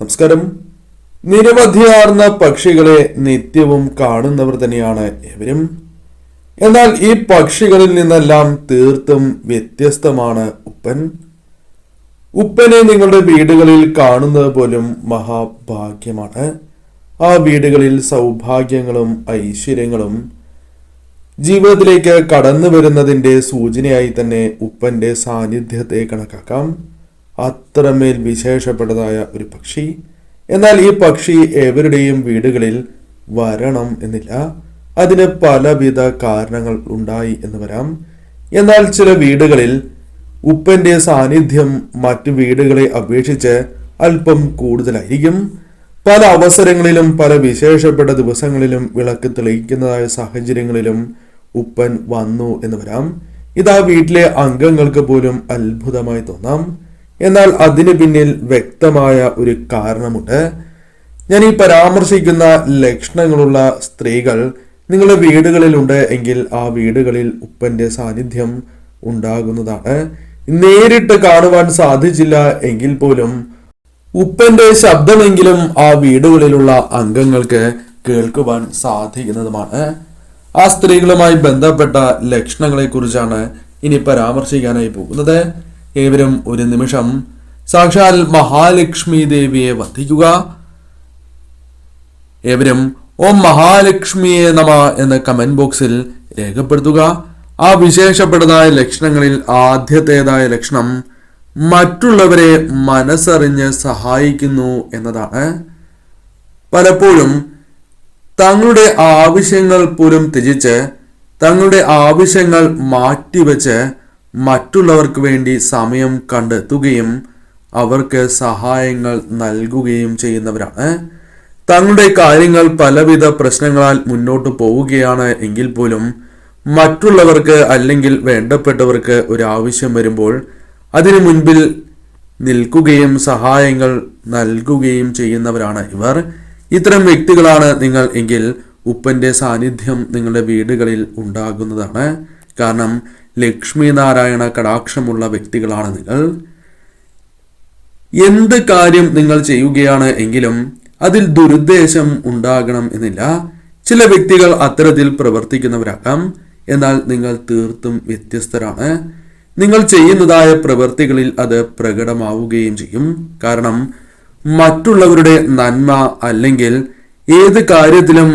നമസ്കാരം. നിരവധിയാർന്ന പക്ഷികളെ നിത്യവും കാണുന്നവർ തന്നെയാണ് ഏവരും. എന്നാൽ ഈ പക്ഷികളിൽ നിന്നെല്ലാം തീർത്തും വ്യത്യസ്തമാണ് ഉപ്പൻ. ഉപ്പനെ നിങ്ങളുടെ വീടുകളിൽ കാണുന്നത് പോലും മഹാഭാഗ്യമാണ്. ആ വീടുകളിൽ സൗഭാഗ്യങ്ങളും ഐശ്വര്യങ്ങളും ജീവിതത്തിലേക്ക് കടന്നു വരുന്നതിൻ്റെ സൂചനയായി തന്നെ ഉപ്പന്റെ സാന്നിധ്യത്തെ കണക്കാക്കാം. അത്രമേൽ വിശേഷപ്പെട്ടതായ ഒരു പക്ഷി. എന്നാൽ ഈ പക്ഷി ഏവരുടെയും വീടുകളിൽ വരണം എന്നില്ല. അതിന് പലവിധ കാരണങ്ങൾ ഉണ്ടായി എന്ന് വരാം. എന്നാൽ ചില വീടുകളിൽ ഉപ്പന്റെ സാന്നിധ്യം മറ്റു വീടുകളെ അപേക്ഷിച്ച് അല്പം കൂടുതലായിരിക്കും. പല അവസരങ്ങളിലും പല വിശേഷപ്പെട്ട ദിവസങ്ങളിലും വിളക്ക് തെളിയിക്കുന്നതായ സാഹചര്യങ്ങളിലും ഉപ്പൻ വന്നു എന്ന് വരാം. ഇത് ആ വീട്ടിലെ അംഗങ്ങൾക്ക് പോലും അത്ഭുതമായി തോന്നാം. എന്നാൽ അതിന് പിന്നിൽ വ്യക്തമായ ഒരു കാരണമുണ്ട്. ഞാൻ ഈ പരാമർശിക്കുന്ന ലക്ഷണങ്ങളുള്ള സ്ത്രീകൾ നിങ്ങളുടെ വീടുകളിലുണ്ട് എങ്കിൽ ആ വീടുകളിൽ ഉപ്പന്റെ സാന്നിധ്യം ഉണ്ടാകുന്നതാണ്. നേരിട്ട് കാണുവാൻ സാധിച്ചില്ല എങ്കിൽ പോലും ഉപ്പന്റെ ശബ്ദമെങ്കിലും ആ വീടുകളിലുള്ള അംഗങ്ങൾക്ക് കേൾക്കുവാൻ സാധിക്കുന്നതുമാണ്. ആ സ്ത്രീകളുമായി ബന്ധപ്പെട്ട ലക്ഷണങ്ങളെ കുറിച്ചാണ് ഇനി പരാമർശിക്കാനായി പോകുന്നത്. ഏവരും ഒരു നിമിഷം സാക്ഷാൽ മഹാലക്ഷ്മി ദേവിയെ വന്ദിക്കുക. ഏവരും ഓം മഹാലക്ഷ്മിയെ നമ എന്ന കമന്റ് ബോക്സിൽ രേഖപ്പെടുത്തുക. ആ വിശേഷപ്പെട്ടതായ ലക്ഷണങ്ങളിൽ ആദ്യത്തേതായ ലക്ഷണം മറ്റുള്ളവരെ മനസ്സറിഞ്ഞ് സഹായിക്കുന്നു എന്നതാണ്. പലപ്പോഴും തങ്ങളുടെ ആവശ്യങ്ങൾ പോലും ത്യജിച്ച് തങ്ങളുടെ ആവശ്യങ്ങൾ മാറ്റിവെച്ച് മറ്റുള്ളവർക്ക് വേണ്ടി സമയം കണ്ടെത്തുകയും അവർക്ക് സഹായങ്ങൾ നൽകുകയും ചെയ്യുന്നവരാണ്. തങ്ങളുടെ കാര്യങ്ങൾ പലവിധ പ്രശ്നങ്ങളാൽ മുന്നോട്ട് പോവുകയാണ് എങ്കിൽ പോലും മറ്റുള്ളവർക്ക് അല്ലെങ്കിൽ വേണ്ടപ്പെട്ടവർക്ക് ഒരു ആവശ്യം വരുമ്പോൾ അതിനു മുൻപിൽ നിൽക്കുകയും സഹായങ്ങൾ നൽകുകയും ചെയ്യുന്നവരാണ് ഇവർ. ഇത്തരം വ്യക്തികളാണ് നിങ്ങൾ എങ്കിൽ ഉപ്പന്റെ സാന്നിധ്യം നിങ്ങളുടെ വീടുകളിൽ ഉണ്ടാകുന്നതാണ്. കാരണം ലക്ഷ്മി നാരായണ കടാക്ഷമുള്ള വ്യക്തികളാണ് നിങ്ങൾ. എന്ത് കാര്യം നിങ്ങൾ ചെയ്യുകയാണ് എങ്കിലും അതിൽ ദുരുദ്ദേശം ഉണ്ടാകണം എന്നില്ല. ചില വ്യക്തികൾ അത്തരത്തിൽ പ്രവർത്തിക്കുന്നവരാകാം. എന്നാൽ നിങ്ങൾ തീർത്തും വ്യത്യസ്തരാണ്. നിങ്ങൾ ചെയ്യുന്നതായ പ്രവൃത്തികളിൽ അത് പ്രകടമാവുകയും ചെയ്യും. കാരണം മറ്റുള്ളവരുടെ നന്മ അല്ലെങ്കിൽ ഏത് കാര്യത്തിലും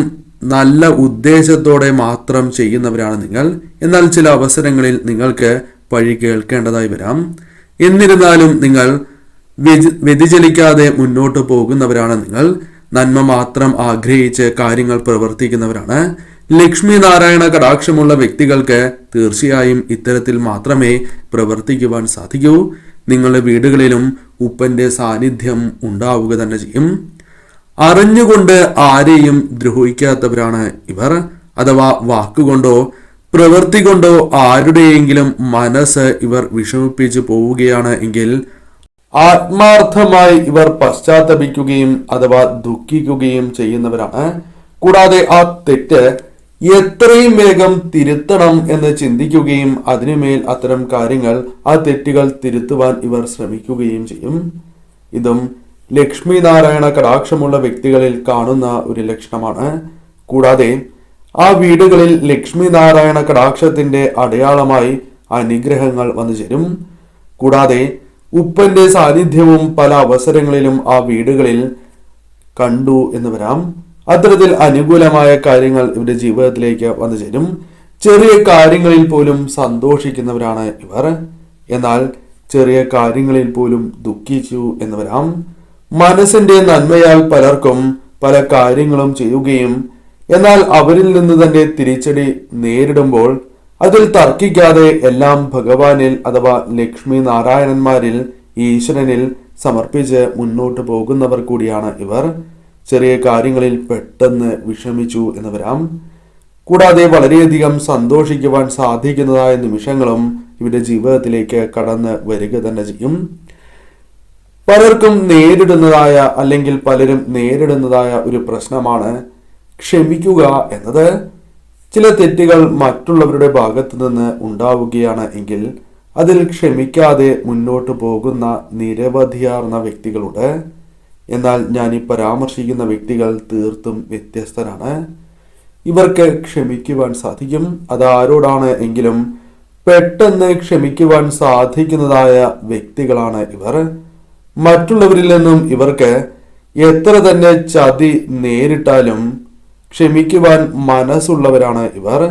നല്ല ഉദ്ദേശത്തോടെ മാത്രം ചെയ്യുന്നവരാണ് നിങ്ങൾ. എന്നാൽ ചില അവസരങ്ങളിൽ നിങ്ങൾക്ക് പഴി കേൾക്കേണ്ടതായി വരാം. എന്നിരുന്നാലും നിങ്ങൾ വ്യതിചലിക്കാതെ മുന്നോട്ട് പോകുന്നവരാണ് നിങ്ങൾ. നന്മ മാത്രം ആഗ്രഹിച്ച് കാര്യങ്ങൾ പ്രവർത്തിക്കുന്നവരാണ്. ലക്ഷ്മി നാരായണ കടാക്ഷമുള്ള വ്യക്തികൾക്ക് തീർച്ചയായും ഇത്തരത്തിൽ മാത്രമേ പ്രവർത്തിക്കുവാൻ സാധിക്കൂ. നിങ്ങളുടെ വീടുകളിലും ഉപ്പന്റെ സാന്നിധ്യം ഉണ്ടാവുക തന്നെ ചെയ്യും. അറിഞ്ഞുകൊണ്ട് ആരെയും ദ്രോഹിക്കാത്തവരാണ് ഇവർ. അഥവാ വാക്കുകൊണ്ടോ പ്രവൃത്തി കൊണ്ടോ ആരുടെയെങ്കിലും മനസ്സ് ഇവർ വിഷമിപ്പിച്ചു പോവുകയാണ് എങ്കിൽ ആത്മാർത്ഥമായി ഇവർ പശ്ചാത്തപിക്കുകയും അഥവാ ദുഃഖിക്കുകയും ചെയ്യുന്നവരാണ്. കൂടാതെ ആ തെറ്റ് എത്രയും വേഗം തിരുത്തണം എന്ന് ചിന്തിക്കുകയും അതിനുമേൽ അത്തരം കാര്യങ്ങൾ ആ തെറ്റുകൾ തിരുത്തുവാൻ ഇവർ ശ്രമിക്കുകയും ചെയ്യും. ഇതും ലക്ഷ്മി നാരായണ കടാക്ഷമുള്ള വ്യക്തികളിൽ കാണുന്ന ഒരു ലക്ഷണമാണ്. കൂടാതെ ആ വീടുകളിൽ ലക്ഷ്മി നാരായണ കടാക്ഷത്തിന്റെ അടയാളമായി അനുഗ്രഹങ്ങൾ വന്നു ചേരും. കൂടാതെ ഉപ്പന്റെ സാന്നിധ്യവും പല അവസരങ്ങളിലും ആ വീടുകളിൽ കണ്ടു എന്ന് വരാം. അത്തരത്തിൽ അനുകൂലമായ കാര്യങ്ങൾ ഇവരുടെ ജീവിതത്തിലേക്ക് വന്നു ചേരും. ചെറിയ കാര്യങ്ങളിൽ പോലും സന്തോഷിക്കുന്നവരാണ് ഇവർ. എന്നാൽ ചെറിയ കാര്യങ്ങളിൽ പോലും ദുഃഖിച്ചു എന്ന് വരാം. മനസ്സിന്റെ നന്മയാൽ പലർക്കും പല കാര്യങ്ങളും ചെയ്യുകയും എന്നാൽ അവരിൽ നിന്ന് തന്നെ തിരിച്ചടി നേരിടുമ്പോൾ അതിൽ തർക്കിക്കാതെ എല്ലാം ഭഗവാനിൽ അഥവാ ലക്ഷ്മി നാരായണന്മാരിൽ ഈശ്വരനിൽ സമർപ്പിച്ച് മുന്നോട്ട് പോകുന്നവർ കൂടിയാണ് ഇവർ. ചെറിയ കാര്യങ്ങളിൽ പെട്ടെന്ന് വിഷമിച്ചു എന്ന് വരാം. കൂടാതെ വളരെയധികം സന്തോഷിക്കുവാൻ സാധിക്കുന്നതായ നിമിഷങ്ങളും ഇവരുടെ ജീവിതത്തിലേക്ക് കടന്ന് വരിക തന്നെ ചെയ്യും. പലർക്കും നേരിടുന്നതായ അല്ലെങ്കിൽ പലരും നേരിടുന്നതായ ഒരു പ്രശ്നമാണ് ക്ഷമിക്കുക എന്നത്. ചില തെറ്റുകൾ മറ്റുള്ളവരുടെ ഭാഗത്തു നിന്ന് ഉണ്ടാവുകയാണ് എങ്കിൽ അതിൽ ക്ഷമിക്കാതെ മുന്നോട്ട് പോകുന്ന നിരവധിയാർന്ന വ്യക്തികളുണ്ട്. എന്നാൽ ഞാൻ ഈ പരാമർശിക്കുന്ന വ്യക്തികൾ തീർത്തും വ്യത്യസ്തരാണ്. ഇവർക്ക് ക്ഷമിക്കുവാൻ സാധിക്കും. അത് ആരോടാണ് എങ്കിലും പെട്ടെന്ന് ക്ഷമിക്കുവാൻ സാധിക്കുന്നതായ വ്യക്തികളാണ് ഇവർ. മറ്റുള്ളവരിൽ നിന്നും ഇവർക്ക് എത്ര തന്നെ ചതി നേരിട്ടാലും ക്ഷമിക്കുവാൻ മനസ്സുള്ളവരാണ് ഇവർ.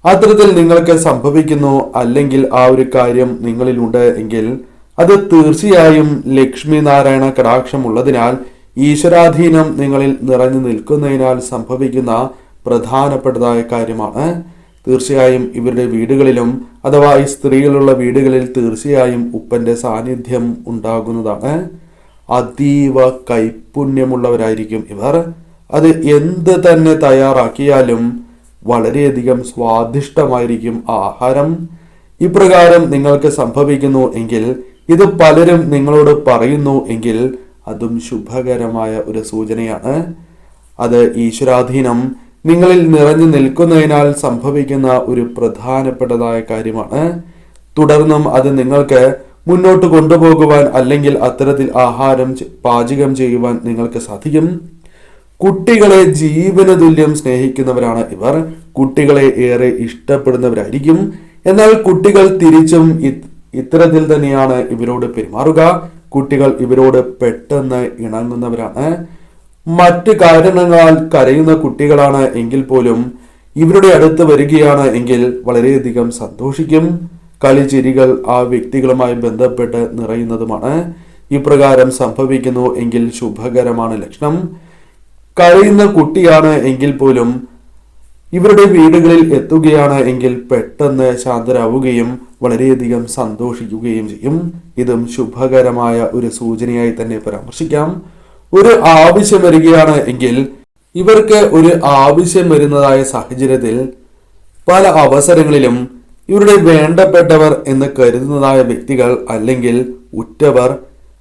അത്തരത്തിൽ നിങ്ങൾക്ക് സംഭവിക്കുന്നു അല്ലെങ്കിൽ ആ ഒരു കാര്യം നിങ്ങളിലുണ്ട് എങ്കിൽ അത് തീർച്ചയായും ലക്ഷ്മി നാരായണ കടാക്ഷമുള്ളതിനാൽ ഈശ്വരാധീനം നിങ്ങളിൽ നിറഞ്ഞു നിൽക്കുന്നതിനാൽ സംഭവിക്കുന്ന പ്രധാനപ്പെട്ടതായ കാര്യമാണ്. തീർച്ചയായും ഇവരുടെ വീടുകളിലും അഥവാ ഈ സ്ത്രീകളുള്ള വീടുകളിൽ തീർച്ചയായും ഉപ്പന്റെ സാന്നിധ്യം ഉണ്ടാകുന്നതാണ്. അതീവ കൈപുണ്യമുള്ളവരായിരിക്കും ഇവർ. അത് എന്ത് തന്നെ തയ്യാറാക്കിയാലും വളരെയധികം സ്വാദിഷ്ടമായിരിക്കും ആഹാരം. ഇപ്രകാരം നിങ്ങൾക്ക് സംഭവിക്കുന്നു എങ്കിൽ, ഇത് പലരും നിങ്ങളോട് പറയുന്നു എങ്കിൽ അതും ശുഭകരമായ ഒരു സൂചനയാണ്. അത് ഈശ്വരാധീനം നിങ്ങളിൽ നിറഞ്ഞു നിൽക്കുന്നതിനാൽ സംഭവിക്കുന്ന ഒരു പ്രധാനപ്പെട്ടതായ കാര്യമാണ്. തുടർന്നും അത് നിങ്ങൾക്ക് മുന്നോട്ട് കൊണ്ടുപോകുവാൻ അല്ലെങ്കിൽ അത്തരത്തിൽ ആഹാരം പാചകം ചെയ്യുവാൻ നിങ്ങൾക്ക് സാധിക്കും. കുട്ടികളെ ജീവന തുല്യം സ്നേഹിക്കുന്നവരാണ് ഇവർ. കുട്ടികളെ ഏറെ ഇഷ്ടപ്പെടുന്നവരായിരിക്കും. എന്നാൽ കുട്ടികൾ തിരിച്ചും ഇത്തരത്തിൽ തന്നെയാണ് ഇവരോട് പെരുമാറുക. കുട്ടികൾ ഇവരോട് പെട്ടെന്ന് ഇണങ്ങുന്നവരാണ്. മറ്റ് കാരണങ്ങളാൽ കരയുന്ന കുട്ടികളാണ് എങ്കിൽ പോലും ഇവരുടെ അടുത്ത് വരികയാണ് എങ്കിൽ വളരെയധികം സന്തോഷിക്കും. കളിചിരികൾ ആ വ്യക്തികളുമായി ബന്ധപ്പെട്ട് നിറയുന്നതുമാണ്. ഇപ്രകാരം സംഭവിക്കുന്നു എങ്കിൽ ശുഭകരമാണ് ലക്ഷണം. കരയുന്ന കുട്ടിയാണ് എങ്കിൽ പോലും ഇവരുടെ വീടുകളിൽ എത്തുകയാണ് എങ്കിൽ പെട്ടെന്ന് ശാന്തരാവുകയും വളരെയധികം സന്തോഷിക്കുകയും ചെയ്യും. ഇതും ശുഭകരമായ ഒരു സൂചനയായി തന്നെ പരാമർശിക്കാം. ഒരു ആവശ്യം വരികയാണ് എങ്കിൽ ഇവർക്ക് ഒരു ആവശ്യം വരുന്നതായ സാഹചര്യത്തിൽ പല അവസരങ്ങളിലും ഇവരുടെ വേണ്ടപ്പെട്ടവർ എന്ന് കരുതുന്നതായ വ്യക്തികൾ അല്ലെങ്കിൽ ഉറ്റവർ,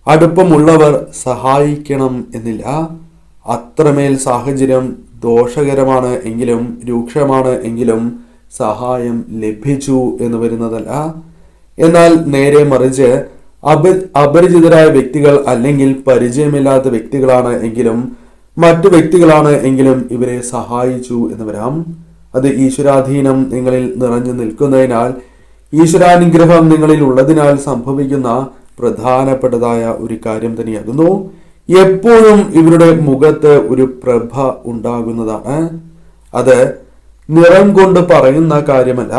അടുപ്പമുള്ളവർ സഹായിക്കണം എന്നില്ല. അത്രമേൽ സാഹചര്യം ദോഷകരമാണ് എങ്കിലും രൂക്ഷമാണ് എങ്കിലും സഹായം ലഭിച്ചു എന്ന് വരുന്നതല്ല. എന്നാൽ നേരെ മറിച്ച് അപരിചിതരായ വ്യക്തികൾ അല്ലെങ്കിൽ പരിചയമില്ലാത്ത വ്യക്തികളാണ് എങ്കിലും മറ്റു വ്യക്തികളാണ് എങ്കിലും ഇവരെ സഹായിച്ചു എന്ന് വരാം. അത് ഈശ്വരാധീനം നിങ്ങളിൽ നിറഞ്ഞു നിൽക്കുന്നതിനാൽ, ഈശ്വരാനുഗ്രഹം നിങ്ങളിൽ ഉള്ളതിനാൽ സംഭവിക്കുന്ന പ്രധാനപ്പെട്ടതായ ഒരു കാര്യം തന്നെയാകുന്നു. എപ്പോഴും ഇവരുടെ മുഖത്ത് ഒരു പ്രഭ ഉണ്ടാകുന്നതാണ്. അത് നിറം കൊണ്ട് പറയുന്ന കാര്യമല്ല,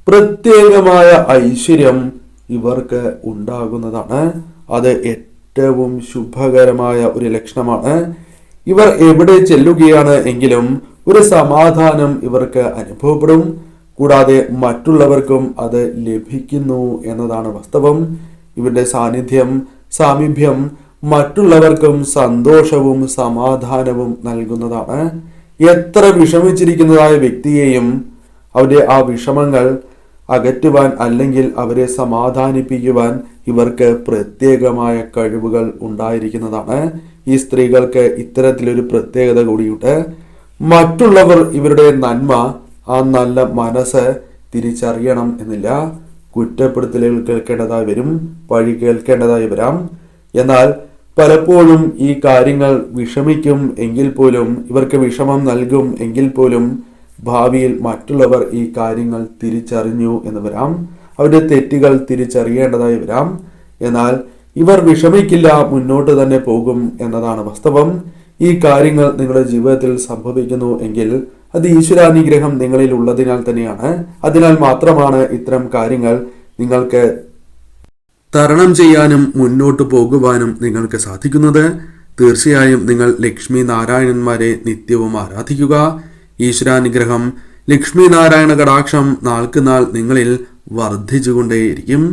പ്രത്യേകമായ ഐശ്വര്യം ഇവർക്ക് ഉണ്ടാകുന്നതാണ്. അത് ഏറ്റവും ശുഭകരമായ ഒരു ലക്ഷണമാണ്. ഇവർ എവിടെ ചെല്ലുകയാണ് എങ്കിലും ഒരു സമാധാനം ഇവർക്ക് അനുഭവപ്പെടും. കൂടാതെ മറ്റുള്ളവർക്കും അത് ലഭിക്കുന്നു എന്നതാണ് വാസ്തവം. ഇവരുടെ സാമീപ്യം മറ്റുള്ളവർക്കും സന്തോഷവും സമാധാനവും നൽകുന്നതാണ്. എത്ര വിഷമിച്ചിരിക്കുന്നതായ വ്യക്തിയെയും അവരുടെ ആ വിഷമങ്ങൾ അകറ്റുവാൻ അല്ലെങ്കിൽ അവരെ സമാധാനിപ്പിക്കുവാൻ ഇവർക്ക് പ്രത്യേകമായ കഴിവുകൾ ഉണ്ടായിരിക്കുന്നതാണ്. ഈ സ്ത്രീകൾക്ക് ഇത്തരത്തിലൊരു പ്രത്യേകത കൂടിയുണ്ട്. മറ്റുള്ളവർ ഇവരുടെ നന്മ, ആ നല്ല മനസ്സ് തിരിച്ചറിയണം എന്നില്ല. കുറ്റപ്പെടുത്തലുകൾ കേൾക്കേണ്ടതായി വരും, പഴി കേൾക്കേണ്ടതായി വരാം. എന്നാൽ പലപ്പോഴും ഈ കാര്യങ്ങൾ വിഷമിക്കും എങ്കിൽ പോലും, ഇവർക്ക് വിഷമം നൽകും എങ്കിൽ പോലും ഭാവിയിൽ മറ്റുള്ളവർ ഈ കാര്യങ്ങൾ തിരിച്ചറിഞ്ഞു എന്ന് വരാം. അവരുടെ തെറ്റുകൾ തിരിച്ചറിയേണ്ടതായി വരാം. എന്നാൽ ഇവർ വിഷമിക്കില്ല, മുന്നോട്ട് തന്നെ പോകും എന്നതാണ് വാസ്തവം. ഈ കാര്യങ്ങൾ നിങ്ങളുടെ ജീവിതത്തിൽ സംഭവിക്കുന്നു എങ്കിൽ അത് ഈശ്വരാനുഗ്രഹം നിങ്ങളിൽ ഉള്ളതിനാൽ തന്നെയാണ്. അതിനാൽ മാത്രമാണ് ഇത്തരം കാര്യങ്ങൾ നിങ്ങൾക്ക് തരണം ചെയ്യാനും മുന്നോട്ട് പോകുവാനും നിങ്ങൾക്ക് സാധിക്കുന്നത്. തീർച്ചയായും നിങ്ങൾ ലക്ഷ്മി നാരായണന്മാരെ നിത്യവും ആരാധിക്കുക. ഈശ്വരാനുഗ്രഹം, ലക്ഷ്മി നാരായണ കടാക്ഷം നാൾക്കുനാൾ നിങ്ങളിൽ വർദ്ധിച്ചുകൊണ്ടേയിരിക്കും.